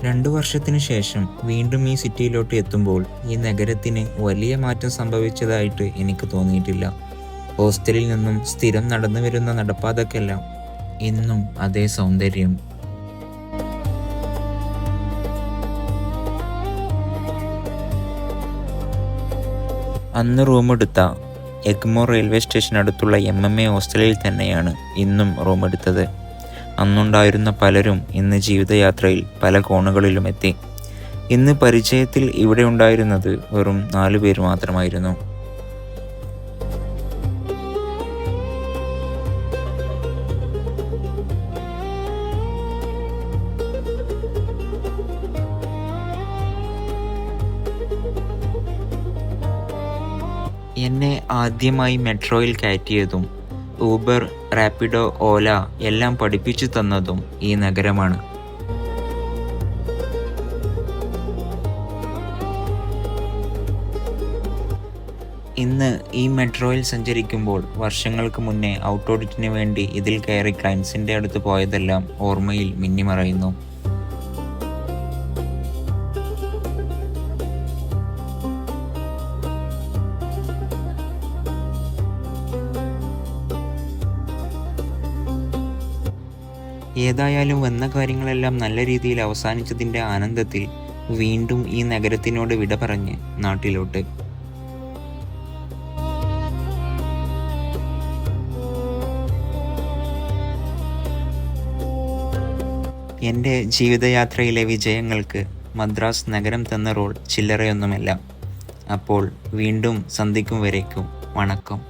2 വർഷത്തിനു ശേഷം വീണ്ടും ഈ സിറ്റിയിലോട്ട് എത്തുമ്പോൾ ഈ നഗരത്തിന് വലിയ മാറ്റം സംഭവിച്ചതായിട്ട് എനിക്ക് തോന്നിയിട്ടില്ല. ഹോസ്റ്റലിൽ നിന്നും സ്ഥിരം നടന്നു വരുന്ന നടപ്പാതക്കെല്ലാം ഇന്നും അതേ സൗന്ദര്യം. അന്ന് റൂമെടുത്ത എഗ്മോർ റെയിൽവേ സ്റ്റേഷൻ അടുത്തുള്ള MMA ഹോസ്റ്റലിൽ തന്നെയാണ് ഇന്നും റൂമെടുത്തത്. അന്നുണ്ടായിരുന്ന പലരും ഇന്ന് ജീവിതയാത്രയിൽ പല കോണുകളിലും എത്തി. ഇന്ന് പരിചയത്തിൽ ഇവിടെ ഉണ്ടായിരുന്നത് വെറും 4 പേര് മാത്രമായിരുന്നു. എന്നെ ആദ്യമായി മെട്രോയിൽ കയറ്റിയതും ഊബർ, റാപ്പിഡോ, ഓല എല്ലാം പഠിപ്പിച്ചു തന്നതും ഈ നഗരമാണ്. ഇന്ന് ഈ മെട്രോയിൽ സഞ്ചരിക്കുമ്പോൾ വർഷങ്ങൾക്ക് മുന്നേ ഔട്ട് ഓഡിറ്റിന് വേണ്ടി ഇതിൽ കയറി ക്ലയൻസിൻ്റെ അടുത്ത് പോയതെല്ലാം ഓർമ്മയിൽ മിന്നിമറയുന്നു. ഏതായാലും വന്ന കാര്യങ്ങളെല്ലാം നല്ല രീതിയിൽ അവസാനിച്ചതിൻ്റെ ആനന്ദത്തിൽ വീണ്ടും ഈ നഗരത്തിനോട് വിട പറഞ്ഞ് നാട്ടിലോട്ട്. എൻ്റെ ജീവിതയാത്രയിലെ വിജയങ്ങൾക്ക് മദ്രാസ് നഗരം തന്ന റോൾ ചില്ലറയൊന്നുമല്ല. അപ്പോൾ വീണ്ടും സന്ധിക്കും വരേക്കും വണക്കം.